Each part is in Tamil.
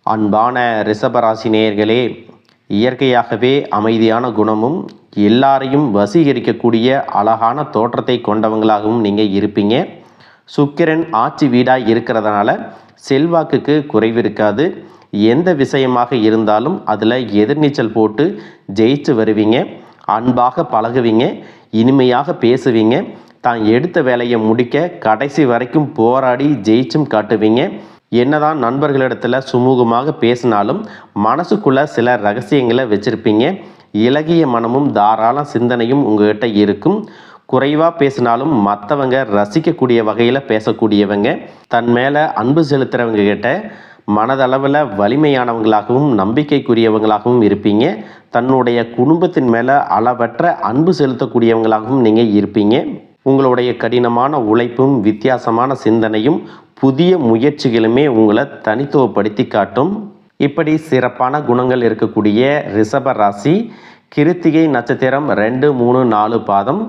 அன்பான ரிஷபராசி நேயர்களே, இயற்கையாகவே அமைதியான குணமும் எல்லாரையும் வசீகரிக்கக்கூடிய அழகான தோற்றத்தை கொண்டவங்களாகவும் நீங்கள் இருப்பீங்க. சுக்கிரன் ஆட்சி வீடாக இருக்கிறதுனால செல்வாக்குக்கு குறைவு இருக்காது. எந்த விஷயமாக இருந்தாலும் அதில் எதிர்நீச்சல் போட்டு ஜெயிச்சு வருவீங்க. அன்பாக பழகுவீங்க, இனிமையாக பேசுவீங்க. தான் எடுத்த வேலையை முடிக்க கடைசி வரைக்கும் போராடி ஜெயிச்சும் காட்டுவீங்க. என்னதான் நண்பர்களிடத்துல சுமூகமாக பேசினாலும் மனசுக்குள்ள சில ரகசியங்களை வச்சிருப்பீங்க. இலகிய மனமும் தாராள சிந்தனையும் உங்ககிட்ட இருக்கும். குறைவாக பேசினாலும் மற்றவங்க ரசிக்கக்கூடிய வகையில் பேசக்கூடியவங்க. தன் மேலே அன்பு செலுத்துகிறவங்க கிட்ட மனதளவில் வலிமையானவங்களாகவும் நம்பிக்கைக்குரியவங்களாகவும் இருப்பீங்க. தன்னுடைய குடும்பத்தின் மேலே அளவற்ற அன்பு செலுத்தக்கூடியவங்களாகவும் நீங்கள் இருப்பீங்க. உங்களுடைய கடினமான உழைப்பும் வித்தியாசமான சிந்தனையும் புதிய முயற்சிகளுமே உங்களை தனித்துவப்படுத்தி காட்டும். இப்படி சிறப்பான குணங்கள் இருக்கக்கூடிய ரிஷப ராசி கிருத்திகை நட்சத்திரம் 2, 3, 4 பாதம்,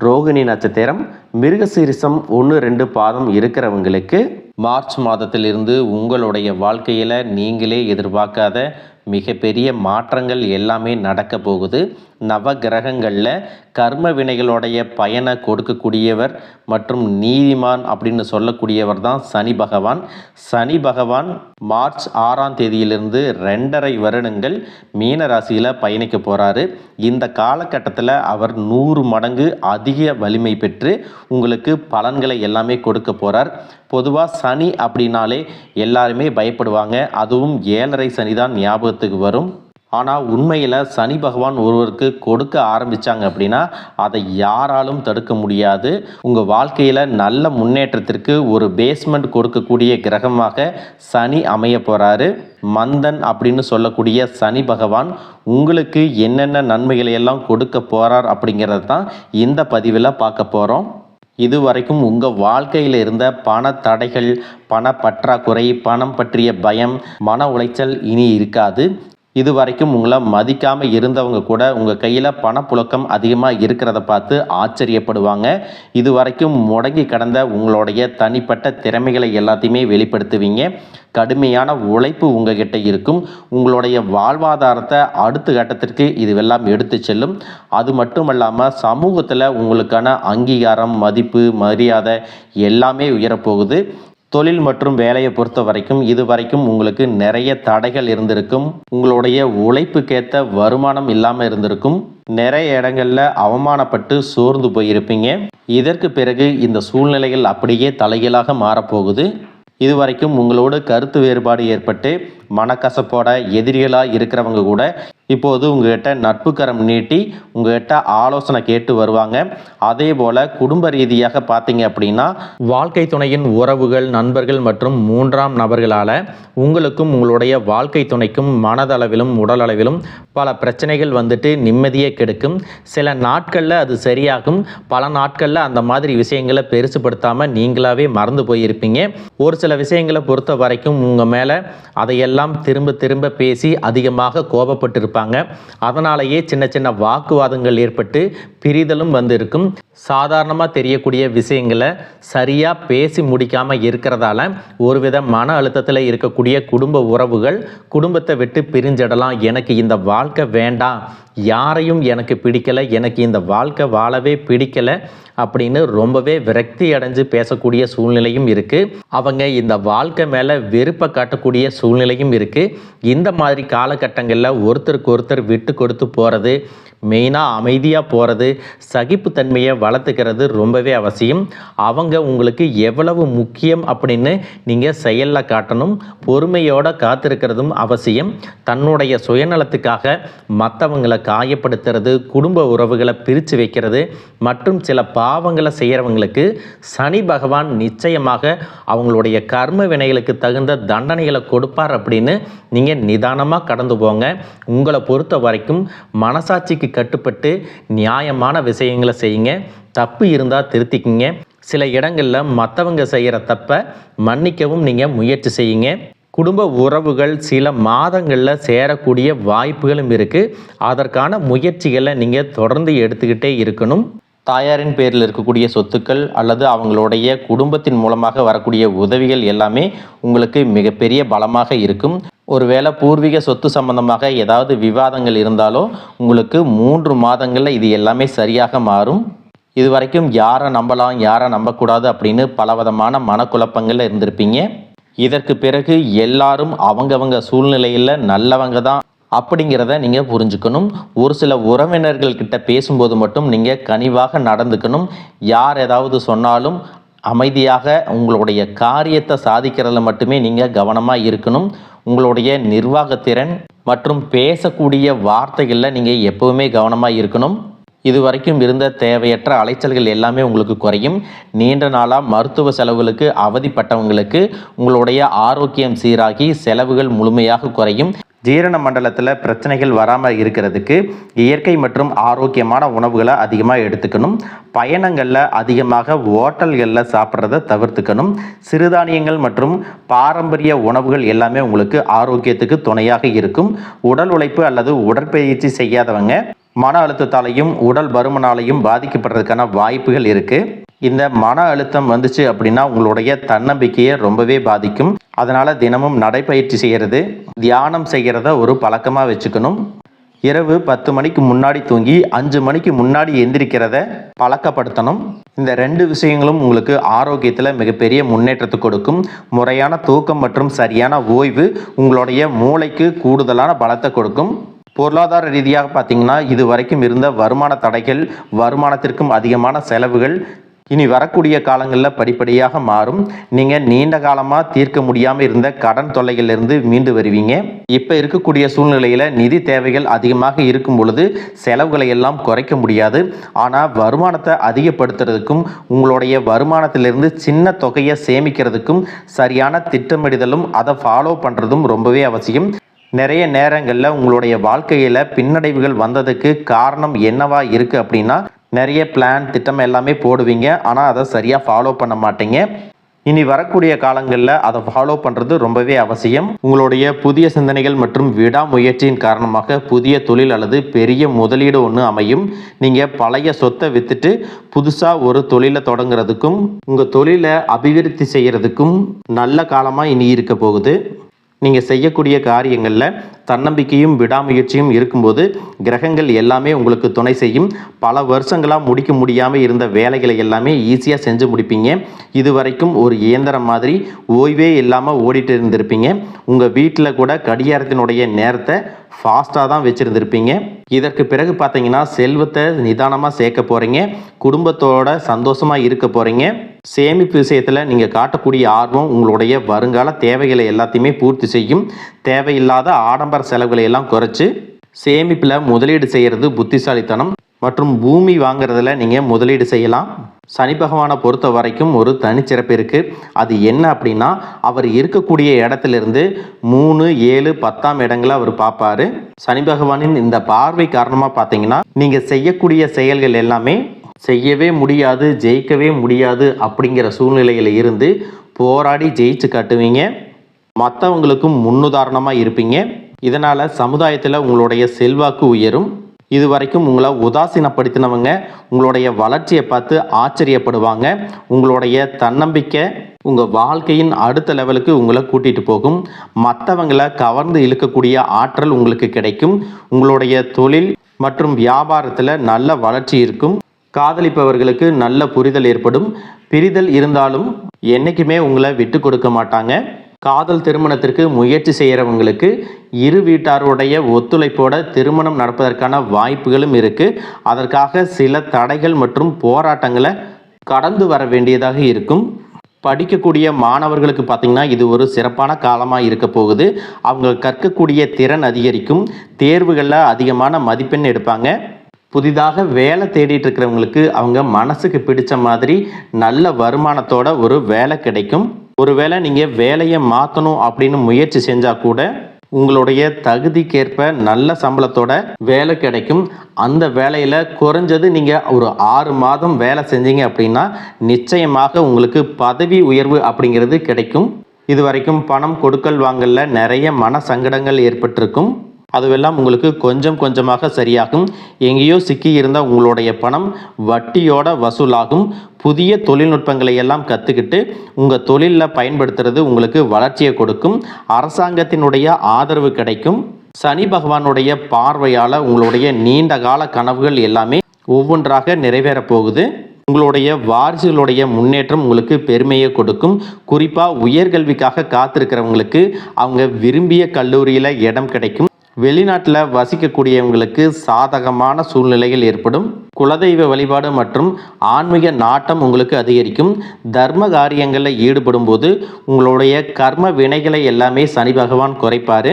ரோகிணி நட்சத்திரம், மிருகசீரிசம் 1, 2 பாதம் இருக்கிறவங்களுக்கு மார்ச் மாதத்திலிருந்து உங்களுடைய வாழ்க்கையில் நீங்களே எதிர்பார்க்காத மிகப்பெரிய மாற்றங்கள் எல்லாமே நடக்க போகுது. நவ கிரகங்களில் கர்ம வினைகளுடைய பயனை கொடுக்கக்கூடியவர் மற்றும் நீதிமான் அப்படின்னு சொல்லக்கூடியவர் தான் சனி பகவான். சனி பகவான் மார்ச் 6ஆம் தேதியிலிருந்து 2.5 வருடங்கள் மீன ராசியில் பயணிக்க போகிறாரு. இந்த காலகட்டத்தில் அவர் 100 மடங்கு அதிக வலிமை பெற்று உங்களுக்கு பலன்களை எல்லாமே கொடுக்க போகிறார். பொதுவாக சனி அப்படின்னாலே எல்லாருமே பயப்படுவாங்க. அதுவும் 7.5 சனி தான் ஞாபகத்துக்கு வரும். ஆனால் உண்மையில் சனி பகவான் ஒருவருக்கு கொடுக்க ஆரம்பித்தாங்க அப்படின்னா அதை யாராலும் தடுக்க முடியாது. உங்கள் வாழ்க்கையில் நல்ல முன்னேற்றத்திற்கு ஒரு பேஸ்மெண்ட் கொடுக்கக்கூடிய கிரகமாக சனி அமைய போகிறாரு. மந்தன் அப்படின்னு சொல்லக்கூடிய சனி பகவான் உங்களுக்கு என்னென்ன நன்மைகளை எல்லாம் கொடுக்க போகிறார் அப்படிங்கிறது தான் இந்த பதிவில் பார்க்க போகிறோம். இதுவரைக்கும் உங்கள் வாழ்க்கையில் இருந்த பண தடைகள், பண பற்றாக்குறை, பணம் பற்றிய பயம், மன உளைச்சல் இனி இருக்காது. இதுவரைக்கும் உங்களை மதிக்காமல் இருந்தவங்க கூட உங்கள் கையில் பணப்புழக்கம் அதிகமாக இருக்கிறத பார்த்து ஆச்சரியப்படுவாங்க. இதுவரைக்கும் முடங்கி கடந்த உங்களுடைய தனிப்பட்ட திறமைகளை எல்லாத்தையுமே வெளிப்படுத்துவீங்க. கடுமையான உழைப்பு உங்ககிட்ட இருக்கும். உங்களுடைய வாழ்வாதாரத்தை அடுத்த கட்டத்திற்கு இதுவெல்லாம் எடுத்து செல்லும். அது மட்டும் இல்லாமல் சமூகத்தில் உங்களுக்கான அங்கீகாரம், மதிப்பு, மரியாதை எல்லாமே உயரப்போகுது. தொழில் மற்றும் வேலையை பொறுத்த வரைக்கும் இதுவரைக்கும் உங்களுக்கு நிறைய தடைகள் இருந்திருக்கும். உங்களுடைய உழைப்புக்கேற்ற வருமானம் இல்லாமல் இருந்திருக்கும். நிறைய இடங்களில் அவமானப்பட்டு சோர்ந்து போயிருப்பீங்க. இதற்கு பிறகு இந்த சூழ்நிலைகள் அப்படியே தலைகீழாக மாறப்போகுது. இதுவரைக்கும் உங்களோட கருத்து வேறுபாடு ஏற்பட்டு மனக்கசப்போட எதிரிகளாக இருக்கிறவங்க கூட இப்போது உங்கள்கிட்ட நட்பு கரம் நீட்டி உங்கள்கிட்ட ஆலோசனை கேட்டு வருவாங்க. அதே போல் குடும்ப ரீதியாக பார்த்தீங்க அப்படின்னா வாழ்க்கை துணையின் உறவுகள், நண்பர்கள் மற்றும் 3ஆம் நபர்களால் உங்களுக்கும் உங்களுடைய வாழ்க்கை துணைக்கும் மனதளவிலும் உடலளவிலும் பல பிரச்சனைகள் வந்துட்டு நிம்மதியை கெடுக்கும். சில நாட்களில் அது சரியாகும். பல நாட்களில் அந்த மாதிரி விஷயங்களை பெருசுப்படுத்தாமல் நீங்களாவே மறந்து போயிருப்பீங்க. ஒரு சில விஷயங்களை பொறுத்த வரைக்கும் உங்கள் மேலே அதையெல்லாம் திரும்ப திரும்ப பேசி அதிகமாக கோபப்பட்டிருப்பாங்க. அதனாலேயே சின்ன சின்ன வாக்குவாதங்கள் ஏற்பட்டு பிரிதலும் இருக்கும். சாதாரணமாக தெரியக்கூடிய விஷயங்களை சரியாக பேசி முடிக்காமல் இருக்கிறதால ஒருவித மன அழுத்தத்தில் இருக்கக்கூடிய குடும்ப உறவுகள் குடும்பத்தை விட்டு பிரிஞ்சிடலாம். எனக்கு இந்த வாழ்க்கை வேண்டாம், யாரையும் எனக்கு பிடிக்கலை, எனக்கு இந்த வாழ்க்கை வாழவே பிடிக்கலை அப்படின்னு ரொம்பவே விரக்தி அடைஞ்சு பேசக்கூடிய சூழ்நிலையும் இருக்குது. அவங்க இந்த வாழ்க்கை மேலே வெறுப்பை காட்டக்கூடிய சூழ்நிலையும் இருக்குது. இந்த மாதிரி காலகட்டங்களில் ஒருத்தருக்கு ஒருத்தர் விட்டு கொடுத்து போகிறது, மெயினாக அமைதியாக போகிறது, சகிப்புத்தன்மையை வளர்த்துக்கிறது ரொம்பவே அவசியம். அவங்க உங்களுக்கு எவ்வளவு முக்கியம் அப்படின்னு நீங்கள் செயலில் காட்டணும். பொறுமையோடு காத்திருக்கிறதும் அவசியம். தன்னுடைய சுயநலத்துக்காக மற்றவங்களை காயப்படுத்துறது, குடும்ப உறவுகளை பிரித்து வைக்கிறது மற்றும் சில பாவங்களை செய்கிறவங்களுக்கு சனி பகவான் நிச்சயமாக அவங்களுடைய கர்ம வினைகளுக்கு தகுந்த தண்டனைகளை கொடுப்பார் அப்படின்னு நீங்கள் நிதானமாக கடந்து போங்க. உங்களை பொறுத்த வரைக்கும் மனசாட்சிக்கு கட்டுப்பட்டு நியாயமான விஷயங்களை செய்யுங்க. தப்பு இருந்தால் திருத்திக்கிங்க. சில இடங்களில் மற்றவங்க செய்கிற தப்பை மன்னிக்கவும் நீங்கள் முயற்சி செய்யுங்க. குடும்ப உறவுகள் சில மாதங்களில் சேரக்கூடிய வாய்ப்புகளும் இருக்குது. அதற்கான முயற்சிகளை நீங்கள் தொடர்ந்து எடுத்துக்கிட்டே இருக்கணும். தாயாரின் பேரில் இருக்கக்கூடிய சொத்துக்கள் அல்லது அவங்களுடைய குடும்பத்தின் மூலமாக வரக்கூடிய உதவிகள் எல்லாமே உங்களுக்கு மிகப்பெரிய பலமாக இருக்கும். ஒருவேளை பூர்வீக சொத்து சம்பந்தமாக ஏதாவது விவாதங்கள் இருந்தாலோ உங்களுக்கு 3 மாதங்களில் இது எல்லாமே சரியாக மாறும். இது வரைக்கும் யாரை நம்பலாம் யாரை நம்பக்கூடாது அப்படின்னு பலவிதமான மனக்குழப்பங்களில் இருந்திருப்பீங்க. இதற்கு பிறகு எல்லாரும் அவங்கவங்க சூழ்நிலையில் நல்லவங்க தான் அப்படிங்கிறத நீங்கள் புரிஞ்சுக்கணும். ஒரு சில உறவினர்கள் கிட்ட பேசும்போது மட்டும் நீங்கள் கனிவாக நடந்துக்கணும். யார் ஏதாவது சொன்னாலும் அமைதியாக உங்களுடைய காரியத்தை சாதிக்கிறதுல மட்டுமே நீங்கள் கவனமாக இருக்கணும். உங்களுடைய நிர்வாகத்திறன் மற்றும் பேசக்கூடிய வார்த்தைகளில் நீங்கள் எப்போவுமே கவனமாக இருக்கணும். இது வரைக்கும் இருந்த தேவையற்ற அலைச்சல்கள் எல்லாமே உங்களுக்கு குறையும். நீண்ட நாளாக மருத்துவ செலவுகளுக்கு அவதிப்பட்டவங்களுக்கு உங்களுடைய ஆரோக்கியம் சீராகி செலவுகள் முழுமையாக குறையும். ஜீரண மண்டலத்தில் பிரச்சனைகள் வராமல் இருக்கிறதுக்கு இயற்கை மற்றும் ஆரோக்கியமான உணவுகளை அதிகமாக எடுத்துக்கணும். பயணங்களில் அதிகமாக ஹோட்டல்களில் சாப்பிட்றத தவிர்த்துக்கணும். சிறுதானியங்கள் மற்றும் பாரம்பரிய உணவுகள் எல்லாமே உங்களுக்கு ஆரோக்கியத்துக்கு துணையாக இருக்கும். உடல் உழைப்பு அல்லது உடற்பயிற்சி செய்யாதவங்க மன அழுத்தத்தாலையும் உடல் பருமனாலையும் பாதிக்கப்படுறதுக்கான வாய்ப்புகள் இருக்குது. இந்த மன அழுத்தம் வந்துச்சு அப்படின்னா உங்களுடைய தன்னம்பிக்கையை ரொம்பவே பாதிக்கும். அதனால் தினமும் நடைப்பயிற்சி செய்கிறது, தியானம் செய்கிறத ஒரு பழக்கமாக வச்சுக்கணும். இரவு 10 மணிக்கு முன்னாடி தூங்கி 5 மணிக்கு முன்னாடி எந்திரிக்கிறத பழக்கப்படுத்தணும். இந்த 2 விஷயங்களும் உங்களுக்கு ஆரோக்கியத்தில் மிகப்பெரிய முன்னேற்றத்தை கொடுக்கும். முறையான தூக்கம் மற்றும் சரியான ஓய்வு உங்களுடைய மூளைக்கு கூடுதலான பலத்தை கொடுக்கும். பொருளாதார ரீதியாக பார்த்தீங்கன்னா இது வரைக்கும் இருந்த வருமான தடைகள், வருமானத்திற்கும் அதிகமான செலவுகள் இனி வரக்கூடிய காலங்களில் படிப்படியாக மாறும். நீங்கள் நீண்ட காலமாக தீர்க்க முடியாமல் இருந்த கடன் தொல்லைகளிலிருந்து மீண்டு வருவீங்க. இப்போ இருக்கக்கூடிய சூழ்நிலையில் நிதி தேவைகள் அதிகமாக இருக்கும் பொழுது செலவுகளை எல்லாம் குறைக்க முடியாது. ஆனால் வருமானத்தை அதிகப்படுத்துறதுக்கும் உங்களுடைய வருமானத்திலிருந்து சின்ன தொகையை சேமிக்கிறதுக்கும் சரியான திட்டமிடுதலும் அதை ஃபாலோ பண்ணுறதும் ரொம்பவே அவசியம். நிறைய நேரங்களில் உங்களுடைய வாழ்க்கையில் பின்னடைவுகள் வந்ததுக்கு காரணம் என்னவா இருக்குது அப்படின்னா நிறைய பிளான் திட்டம் எல்லாமே போடுவீங்க, ஆனால் அதை சரியாக ஃபாலோ பண்ண மாட்டீங்க. இனி வரக்கூடிய காலங்களில் அதை ஃபாலோ பண்ணுறது ரொம்பவே அவசியம். உங்களுடைய புதிய சிந்தனைகள் மற்றும் விடாமுயற்சியின் காரணமாக புதிய தொழில் அல்லது பெரிய முதலீடு ஒன்று அமையும். நீங்கள் பழைய சொத்தை விற்றுட்டு புதுசாக ஒரு தொழிலை தொடங்குறதுக்கும் உங்கள் தொழிலை அபிவிருத்தி செய்கிறதுக்கும் நல்ல காலமாக இனி இருக்க போகுது. நீங்கள் செய்யக்கூடிய காரியங்களில் தன்னம்பிக்கையும் விடாமுயற்சியும் இருக்கும்போது கிரகங்கள் எல்லாமே உங்களுக்கு துணை செய்யும். பல வருஷங்களாக முடிக்க முடியாமல் இருந்த வேலைகளை எல்லாமே ஈஸியாக செஞ்சு முடிப்பீங்க. இது வரைக்கும் ஒரு இயந்திரம் மாதிரி ஓய்வே இல்லாமல் ஓடிட்டு இருந்திருப்பீங்க. உங்கள் வீட்டில் கூட கடிகாரத்தினுடைய நேரத்தை ஃபாஸ்ட்டாக தான் வச்சுருந்துருப்பீங்க. இதற்கு பிறகு பார்த்தீங்கன்னா செல்வத்தை நிதானமாக சேர்க்க போகிறீங்க. குடும்பத்தோட சந்தோஷமாக இருக்க போகிறீங்க. சேமிப்பு விஷயத்தில் நீங்கள் காட்டக்கூடிய ஆர்வம் உங்களுடைய வருங்கால தேவைகளை எல்லாத்தையுமே பூர்த்தி செய்யும். தேவையில்லாத ஆடம்பர செலவுகளை எல்லாம் குறைச்சி சேமிப்பில் முதலீடு செய்கிறது புத்திசாலித்தனம். மற்றும் பூமி வாங்குறதுல நீங்கள் முதலீடு செய்யலாம். சனி பகவானை பொறுத்த வரைக்கும் ஒரு தனிச்சிறப்பு இருக்குது. அது என்ன அப்படின்னா அவர் இருக்கக்கூடிய இடத்துலேருந்து 3, 7, 10ஆம் இடங்களை அவர் பார்ப்பார். சனி பகவானின் இந்த பார்வை காரணமாக பார்த்தீங்கன்னா நீங்கள் செய்யக்கூடிய செயல்கள் எல்லாமே செய்யவே முடியாது, ஜெயிக்கவே முடியாது அப்படிங்கிற சூழ்நிலையில் இருந்து போராடி ஜெயிச்சு காட்டுவீங்க. மற்றவங்களுக்கும் முன்னுதாரணமாக இருப்பீங்க. இதனால் சமுதாயத்தில் உங்களுடைய செல்வாக்கு உயரும். இது வரைக்கும் உங்களை உதாசீனப்படுத்தினவங்க உங்களுடைய வளர்ச்சியை பார்த்து ஆச்சரியப்படுவாங்க. உங்களுடைய தன்னம்பிக்கை உங்கள் வாழ்க்கையின் அடுத்த லெவலுக்கு உங்களை கூட்டிகிட்டு போகும். மற்றவங்களை கவர்ந்து இழுக்கக்கூடிய ஆற்றல் உங்களுக்கு கிடைக்கும். உங்களுடைய தொழில் மற்றும் வியாபாரத்தில் நல்ல வளர்ச்சி இருக்கும். காதலிப்பவர்களுக்கு நல்ல புரிதல் ஏற்படும். பிரிதல் இருந்தாலும் என்றைக்குமே உங்களை விட்டு கொடுக்க மாட்டாங்க. காதல் திருமணத்திற்கு முயற்சி செய்கிறவங்களுக்கு இரு வீட்டாருடைய ஒத்துழைப்போட திருமணம் நடப்பதற்கான வாய்ப்புகளும் இருக்குது. அதற்காக சில தடைகள் மற்றும் போராட்டங்களை கடந்து வர வேண்டியதாக இருக்கும். படிக்கக்கூடிய மாணவர்களுக்கு பார்த்திங்கன்னா இது ஒரு சிறப்பான காலமாக இருக்க போகுது. அவங்க கற்கக்கூடிய திறன் அதிகரிக்கும். தேர்வுகளில் அதிகமான மதிப்பெண் எடுப்பாங்க. புதிதாக வேலை தேடிட்டு இருக்கிறவங்களுக்கு அவங்க மனசுக்கு பிடிச்ச மாதிரி நல்ல வருமானத்தோட ஒரு வேலை கிடைக்கும். ஒருவேளை நீங்கள் வேலையை மாற்றணும் அப்படின்னு முயற்சி செஞ்சால் கூட உங்களுடைய தகுதிக்கேற்ப நல்ல சம்பளத்தோட வேலை கிடைக்கும். அந்த வேலையில் குறைஞ்சது நீங்கள் ஒரு 6 மாதம் வேலை செஞ்சீங்க அப்படின்னா நிச்சயமாக உங்களுக்கு பதவி உயர்வு அப்படிங்கிறது கிடைக்கும். இது வரைக்கும் பணம் கொடுக்கல் வாங்கல நிறைய மன சங்கடங்கள் ஏற்பட்டிருக்கும். அதுவெல்லாம் உங்களுக்கு கொஞ்சம் கொஞ்சமாக சரியாகும். எங்கேயோ சிக்கி இருந்த உங்களுடைய பணம் வட்டியோட வசூலாகும். புதிய தொழில்நுட்பங்களை எல்லாம் கற்றுக்கிட்டு உங்கள் தொழிலில் பயன்படுத்துறது உங்களுக்கு வளர்ச்சியை கொடுக்கும். அரசாங்கத்தினுடைய ஆதரவு கிடைக்கும். சனி பகவானுடைய பார்வையால் உங்களுடைய நீண்ட கால கனவுகள் எல்லாமே ஒவ்வொன்றாக நிறைவேறப் போகுது. உங்களுடைய வாரிசுகளுடைய முன்னேற்றம் உங்களுக்கு பெருமையை கொடுக்கும். குறிப்பாக உயர்கல்விக்காக காத்திருக்கிறவங்களுக்கு அவங்க விரும்பிய கல்லூரியில் இடம் கிடைக்கும். வெளிநாட்டில் வசிக்கக்கூடியவங்களுக்கு சாதகமான சூழ்நிலைகள் ஏற்படும். குலதெய்வ வழிபாடு மற்றும் ஆன்மீக நாட்டம் உங்களுக்கு அதிகரிக்கும். தர்ம காரியங்களில் ஈடுபடும் போது உங்களுடைய கர்ம வினைகளை எல்லாமே சனி பகவான் குறைப்பார்.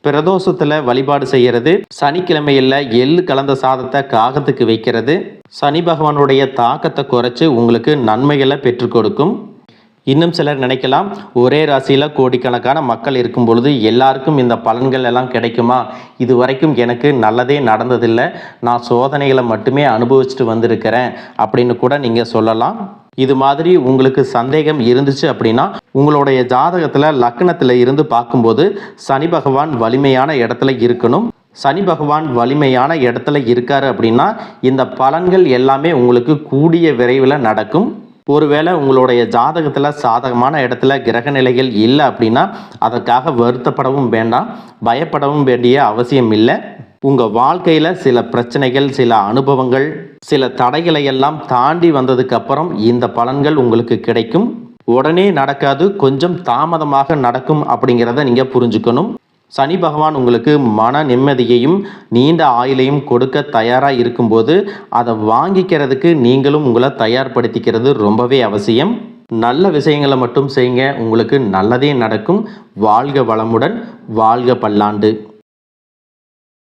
பிரதோஷத்தில் வழிபாடு செய்கிறது, சனிக்கிழமையில் எள்ளு கலந்த சாதத்தை காகத்துக்கு வைக்கிறது சனி பகவானுடைய தாக்கத்தை குறைச்சி உங்களுக்கு நன்மைகளை பெற்றுக் கொடுக்கும். இன்னும் சிலர் நினைக்கலாம், ஒரே ராசியில் கோடிக்கணக்கான மக்கள் இருக்கும் பொழுது எல்லாருக்கும் இந்த பலன்கள் எல்லாம் கிடைக்குமா? இது வரைக்கும் எனக்கு நல்லதே நடந்ததில்லை, நான் சோதனைகளை மட்டுமே அனுபவிச்சுட்டு வந்திருக்கிறேன் அப்படின்னு கூட நீங்கள் சொல்லலாம். இது மாதிரி உங்களுக்கு சந்தேகம் இருந்துச்சு அப்படின்னா உங்களுடைய ஜாதகத்தில் லக்னத்தில் இருந்து பார்க்கும்போது சனி பகவான் வலிமையான இடத்துல இருக்கணும். சனி பகவான் வலிமையான இடத்துல இருக்காரு அப்படின்னா இந்த பலன்கள் எல்லாமே உங்களுக்கு கூடிய விரைவில் நடக்கும். ஒருவேளை உங்களுடைய ஜாதகத்தில் சாதகமான இடத்துல கிரக நிலைகள் இல்லை அப்படின்னா அதற்காக வருத்தப்படவும் வேண்டாம், பயப்படவும் வேண்டிய அவசியம் இல்லை. உங்கள் வாழ்க்கையில் சில பிரச்சனைகள், சில அனுபவங்கள், சில தடைகளை எல்லாம் தாண்டி வந்ததுக்கப்புறம் இந்த பலன்கள் உங்களுக்கு கிடைக்கும். உடனே நடக்காது, கொஞ்சம் தாமதமாக நடக்கும் அப்படிங்கிறத நீங்கள் புரிஞ்சுக்கணும். சனி பகவான் உங்களுக்கு மன நிம்மதியையும் நீண்ட ஆயுளையும் கொடுக்க தயாராக இருக்கும்போது அதை வாங்கிக்கிறதுக்கு நீங்களும் உங்களை தயார்படுத்திக்கிறது ரொம்பவே அவசியம். நல்ல விஷயங்களை மட்டும் செய்யுங்க, உங்களுக்கு நல்லதே நடக்கும். வாழ்க வளமுடன், வாழ்க பல்லாண்டு.